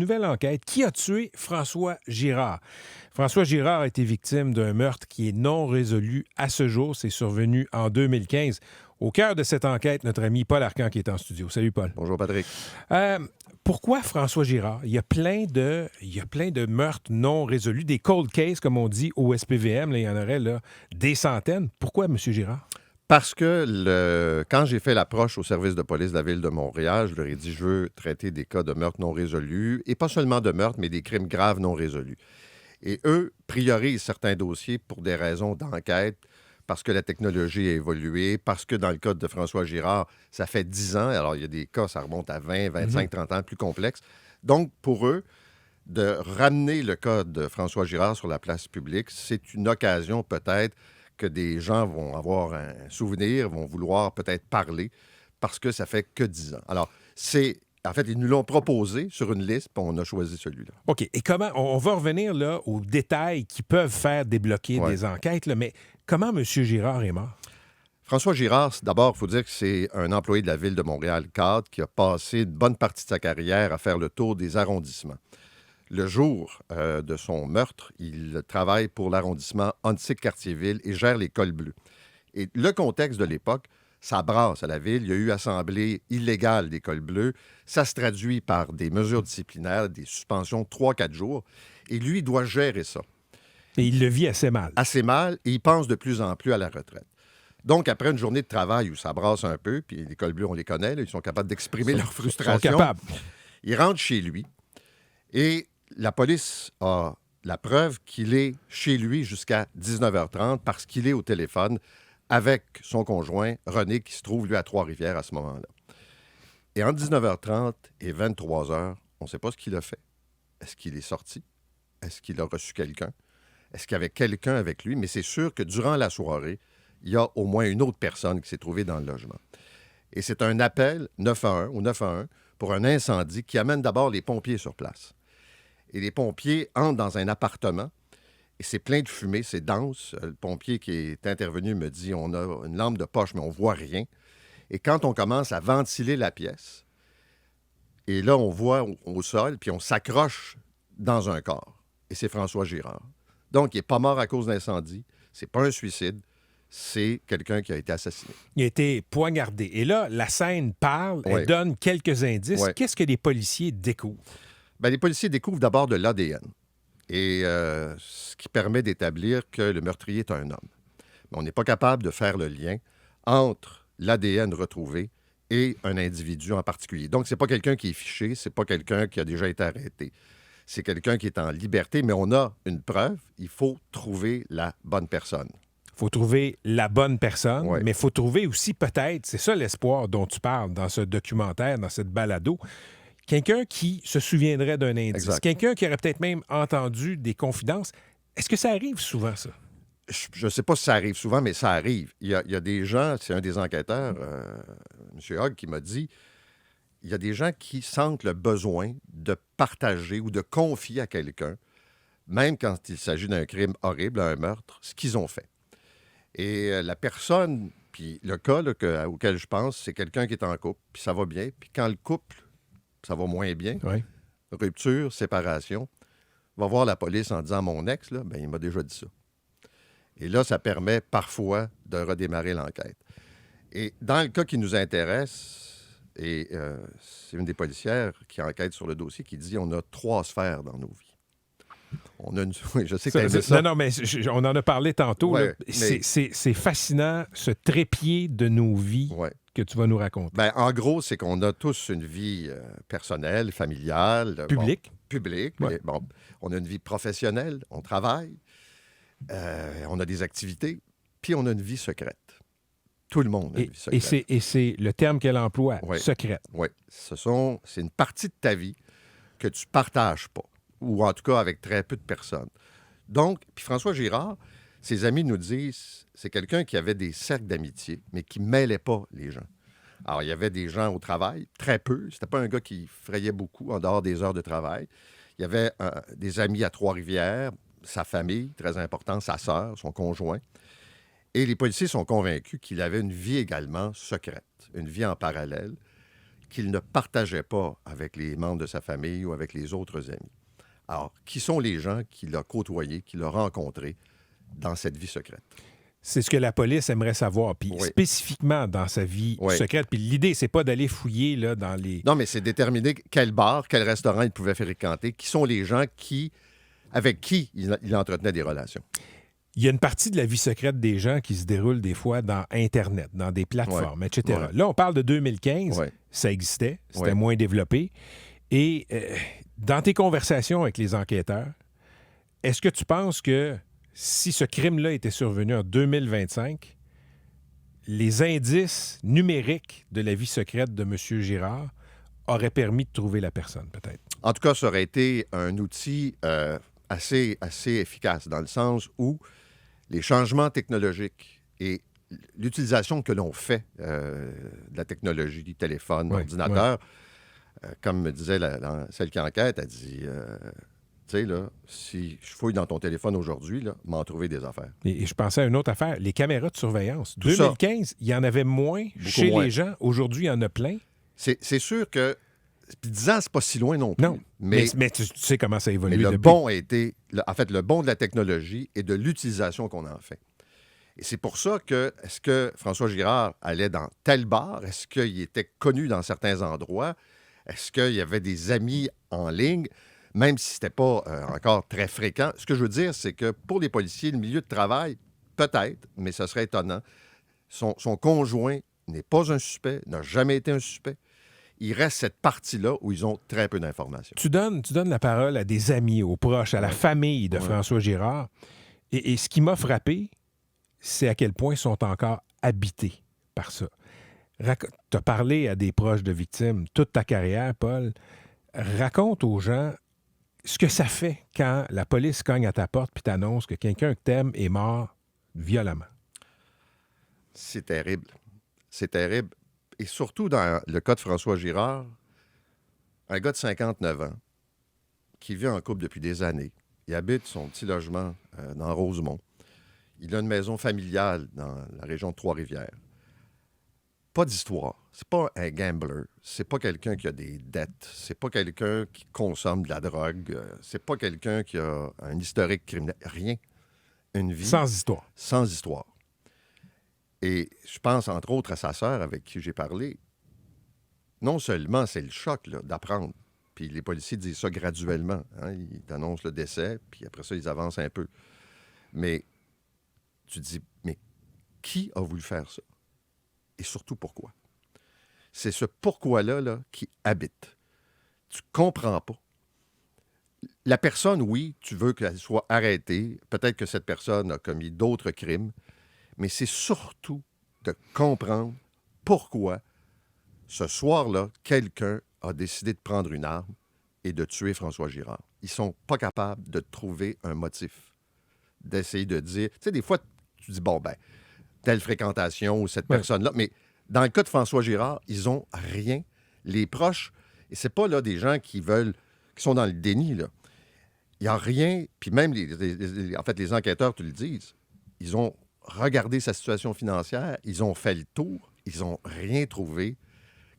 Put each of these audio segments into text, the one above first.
nouvelle enquête. Qui a tué François Girard? François Girard a été victime d'un meurtre qui est non résolu à ce jour. C'est survenu en 2015. Au cœur de cette enquête, notre ami Paul Arcand qui est en studio. Salut, Paul. Bonjour, Patrick. Pourquoi François Girard? Il y a plein de meurtres non résolus, des cold cases, comme on dit au SPVM. Là, il y en aurait là, des centaines. Pourquoi, M. Girard? Parce que quand j'ai fait l'approche au service de police de la Ville de Montréal, je leur ai dit je veux traiter des cas de meurtres non résolus, et pas seulement de meurtres, mais des crimes graves non résolus. Et eux priorisent certains dossiers pour des raisons d'enquête, parce que la technologie a évolué, parce que dans le cas de François Girard, ça fait 10 ans. Alors, il y a des cas, ça remonte à 20, 25, 30 ans, plus complexes. Donc, pour eux, de ramener le cas de François Girard sur la place publique, c'est une occasion peut-être que des gens vont avoir un souvenir, vont vouloir peut-être parler, parce que ça fait que 10 ans. Alors, en fait, ils nous l'ont proposé sur une liste, puis on a choisi celui-là. OK. Et comment... On va revenir là, aux détails qui peuvent faire débloquer des enquêtes, là, mais comment M. Girard est mort? François Girard, d'abord, il faut dire que c'est un employé de la Ville de Montréal, cadre, qui a passé une bonne partie de sa carrière à faire le tour des arrondissements. Le jour de son meurtre, il travaille pour l'arrondissement Huntsic-Cartierville et gère les cols bleus. Et le contexte de l'époque, ça brasse à la Ville. Il y a eu assemblée illégale des cols bleus. Ça se traduit par des mesures disciplinaires, des suspensions de 3-4 jours. Et lui, il doit gérer ça. Et il le vit assez mal. Assez mal, et il pense de plus en plus à la retraite. Donc, après une journée de travail où ça brasse un peu, puis les cols bleus, on les connaît, là, ils sont capables d'exprimer leur frustration. Ils sont capables. Il rentre chez lui, et la police a la preuve qu'il est chez lui jusqu'à 19h30 parce qu'il est au téléphone avec son conjoint, René, qui se trouve, lui, à Trois-Rivières à ce moment-là. Et entre 19h30 et 23h, on ne sait pas ce qu'il a fait. Est-ce qu'il est sorti? Est-ce qu'il a reçu quelqu'un? Est-ce qu'il y avait quelqu'un avec lui? Mais c'est sûr que durant la soirée, il y a au moins une autre personne qui s'est trouvée dans le logement. Et c'est un appel 911 ou 911 pour un incendie qui amène d'abord les pompiers sur place. Et les pompiers entrent dans un appartement et c'est plein de fumée, c'est dense. Le pompier qui est intervenu me dit on a une lampe de poche, mais on ne voit rien. Et quand on commence à ventiler la pièce, et là, on voit au sol, puis on s'accroche dans un corps. Et c'est François Girard. Donc, il n'est pas mort à cause d'incendie. C'est pas un suicide. C'est quelqu'un qui a été assassiné. Il a été poignardé. Et là, la scène parle, elle donne quelques indices. Qu'est-ce que les policiers découvrent? Bien, les policiers découvrent d'abord de l'ADN. Et ce qui permet d'établir que le meurtrier est un homme. Mais on n'est pas capable de faire le lien entre l'ADN retrouvé et un individu en particulier. Donc, c'est pas quelqu'un qui est fiché, c'est pas quelqu'un qui a déjà été arrêté. C'est quelqu'un qui est en liberté, mais on a une preuve. Il faut trouver la bonne personne. Il faut trouver la bonne personne, mais il faut trouver aussi peut-être, c'est ça l'espoir dont tu parles dans ce documentaire, dans cette balado, quelqu'un qui se souviendrait d'un indice. Exact. Quelqu'un qui aurait peut-être même entendu des confidences. Est-ce que ça arrive souvent, ça? Je ne sais pas si ça arrive souvent, mais ça arrive. Il y a des gens, c'est un des enquêteurs, M. Hogg, qui m'a dit, il y a des gens qui sentent le besoin de partager ou de confier à quelqu'un, même quand il s'agit d'un crime horrible, un meurtre, ce qu'ils ont fait. Et la personne, puis le cas là, auquel je pense, c'est quelqu'un qui est en couple, puis ça va bien, puis quand le couple, ça va moins bien, rupture, séparation, va voir la police en disant « Mon ex, là, ben, il m'a déjà dit ça ». Et là, ça permet parfois de redémarrer l'enquête. Et dans le cas qui nous intéresse, et c'est une des policières qui enquête sur le dossier qui dit « On a 3 sphères dans nos vies ». On a une... Oui, je sais que tu aimais ça. Non, mais on en a parlé tantôt. Ouais, mais... C'est fascinant, ce trépied de nos vies que tu vas nous raconter. Ben, en gros, c'est qu'on a tous une vie personnelle, familiale. Publique. Publique. Ouais. Mais, on a une vie professionnelle, on travaille, on a des activités, puis on a une vie secrète. Tout le monde a une vie secrète. Et c'est le terme qu'elle emploie, secrète. Oui. C'est une partie de ta vie que tu ne partages pas, ou en tout cas avec très peu de personnes. Donc, puis François Girard, ses amis nous disent, c'est quelqu'un qui avait des cercles d'amitié, mais qui ne mêlait pas les gens. Alors, il y avait des gens au travail, très peu. C'était pas un gars qui frayait beaucoup en dehors des heures de travail. Il y avait des amis à Trois-Rivières, sa famille, très important, sa sœur, son conjoint. Et les policiers sont convaincus qu'il avait une vie également secrète, une vie en parallèle, qu'il ne partageait pas avec les membres de sa famille ou avec les autres amis. Alors, qui sont les gens qu'il a côtoyés, qu'il a rencontrés dans cette vie secrète? C'est ce que la police aimerait savoir, puis spécifiquement dans sa vie secrète. Puis l'idée, c'est pas d'aller fouiller là, dans les... Non, mais c'est déterminer quel bar, quel restaurant il pouvait fréquenter, qui sont les gens avec qui il entretenait des relations. Il y a une partie de la vie secrète des gens qui se déroule des fois dans Internet, dans des plateformes, etc. Ouais. Là, on parle de 2015. Ouais. Ça existait. C'était moins développé. Et dans tes conversations avec les enquêteurs, est-ce que tu penses que si ce crime-là était survenu en 2025, les indices numériques de la vie secrète de M. Girard auraient permis de trouver la personne, peut-être? En tout cas, ça aurait été un outil assez efficace, dans le sens où les changements technologiques et l'utilisation que l'on fait de la technologie, du téléphone, ordinateur, comme me disait celle qui enquête, elle dit... tu sais, là, si je fouille dans ton téléphone aujourd'hui, là, m'en trouver des affaires. Et je pensais à une autre affaire, les caméras de surveillance. 2015, il y en avait moins chez les gens. Aujourd'hui, il y en a plein. C'est sûr que... Puis 10 ans, c'est pas si loin non plus. Non, mais tu sais comment ça évolue. Mais le bon a été... En fait, le bon de la technologie et de l'utilisation qu'on en fait. Et c'est pour ça que... Est-ce que François Girard allait dans tel bar? Est-ce qu'il était connu dans certains endroits? Est-ce qu'il y avait des amis en ligne? Même si ce n'était pas encore très fréquent. Ce que je veux dire, c'est que pour les policiers, le milieu de travail, peut-être, mais ce serait étonnant, son conjoint n'est pas un suspect, n'a jamais été un suspect. Il reste cette partie-là où ils ont très peu d'informations. Tu donnes la parole à des amis, aux proches, à la famille de François Girard. Et ce qui m'a frappé, c'est à quel point ils sont encore habités par ça. Tu as parlé à des proches de victimes toute ta carrière, Paul. Raconte aux gens ce que ça fait quand la police cogne à ta porte puis t'annonce que quelqu'un que t'aimes est mort violemment. C'est terrible. C'est terrible. Et surtout dans le cas de François Girard, un gars de 59 ans qui vit en couple depuis des années. Il habite son petit logement dans Rosemont. Il a une maison familiale dans la région de Trois-Rivières. Pas d'histoire. C'est pas un gambler. C'est pas quelqu'un qui a des dettes. C'est pas quelqu'un qui consomme de la drogue. C'est pas quelqu'un qui a un historique criminel. Rien. Une vie... Sans histoire. Sans histoire. Et je pense, entre autres, à sa sœur avec qui j'ai parlé. Non seulement c'est le choc là, d'apprendre, puis les policiers disent ça graduellement. Hein? Ils t'annoncent le décès, puis après ça, ils avancent un peu. Mais tu te dis, mais qui a voulu faire ça? Et surtout, pourquoi? C'est ce pourquoi-là là, qui habite. Tu comprends pas. La personne, oui, tu veux qu'elle soit arrêtée. Peut-être que cette personne a commis d'autres crimes. Mais c'est surtout de comprendre pourquoi, ce soir-là, quelqu'un a décidé de prendre une arme et de tuer François Girard. Ils sont pas capables de trouver un motif, d'essayer de dire... Tu sais, des fois, tu dis, bon, ben, telle fréquentation ou cette personne-là, mais dans le cas de François Girard, ils ont rien. Les proches, et c'est pas là des gens qui sont dans le déni, là. Il n'y a rien, puis même, en fait, les enquêteurs te le disent, ils ont regardé sa situation financière, ils ont fait le tour, ils n'ont rien trouvé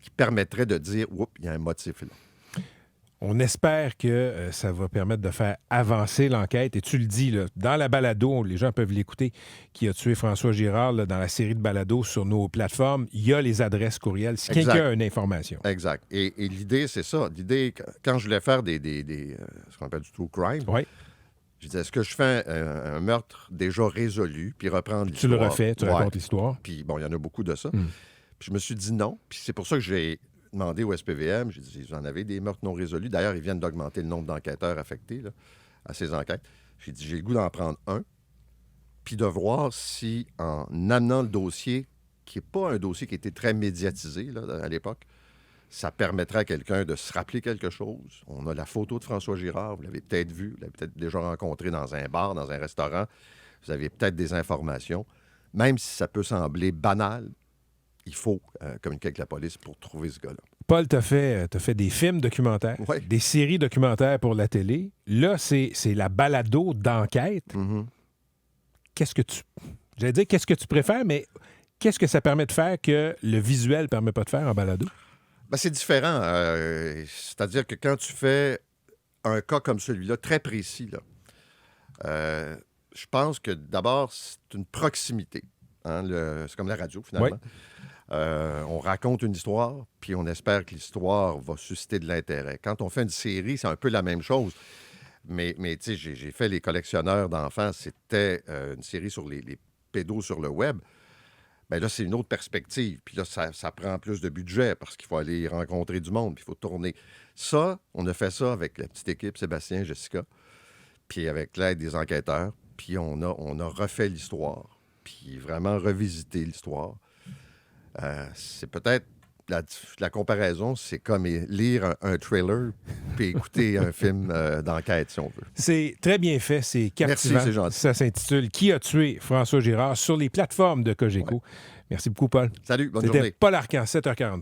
qui permettrait de dire, oups, il y a un motif là. On espère que ça va permettre de faire avancer l'enquête. Et tu le dis, là, dans la balado, les gens peuvent l'écouter, qui a tué François Girard, là, dans la série de balados sur nos plateformes, il y a les adresses courriels si quelqu'un a une information. Exact. Et l'idée, c'est ça. L'idée, quand je voulais faire ce qu'on appelle du true crime, je disais, est-ce que je fais un meurtre déjà résolu, puis reprendre l'histoire? Tu le refais, tu racontes l'histoire. Puis bon, il y en a beaucoup de ça. Puis je me suis dit non. Puis c'est pour ça que j'ai demandé au SPVM, j'ai dit, vous en avez des meurtres non résolus. D'ailleurs, ils viennent d'augmenter le nombre d'enquêteurs affectés là, à ces enquêtes. J'ai dit, j'ai le goût d'en prendre un, puis de voir si, en amenant le dossier, qui n'est pas un dossier qui était très médiatisé là, à l'époque, ça permettrait à quelqu'un de se rappeler quelque chose. On a la photo de François Girard, vous l'avez peut-être vu, vous l'avez peut-être déjà rencontré dans un bar, dans un restaurant. Vous avez peut-être des informations. Même si ça peut sembler banal, il faut communiquer avec la police pour trouver ce gars-là. Paul, t'as fait des films documentaires, des séries documentaires pour la télé. Là, c'est la balado d'enquête. Mm-hmm. Qu'est-ce que tu préfères, mais qu'est-ce que ça permet de faire que le visuel ne permet pas de faire en balado? Ben, c'est différent. C'est-à-dire que quand tu fais un cas comme celui-là, très précis, là, je pense que d'abord, c'est une proximité. Hein, c'est comme la radio, finalement. On raconte une histoire, puis on espère que l'histoire va susciter de l'intérêt. Quand on fait une série, c'est un peu la même chose. Mais tu sais, j'ai fait Les collectionneurs d'enfants. C'était une série sur les pédos sur le web. Bien là, c'est une autre perspective. Puis là, ça prend plus de budget parce qu'il faut aller rencontrer du monde, puis il faut tourner. Ça, on a fait ça avec la petite équipe, Sébastien, Jessica, puis avec l'aide des enquêteurs. Puis on a refait l'histoire, puis vraiment revisité l'histoire. C'est peut-être la comparaison, c'est comme lire un trailer puis écouter un film d'enquête, si on veut. C'est très bien fait, c'est captivant. Merci, c'est gentil. Ça s'intitule « Qui a tué François Girard » sur les plateformes de Cogeco. Ouais. Merci beaucoup, Paul. Salut, bonne C'était journée. Paul Arcan, 7h43.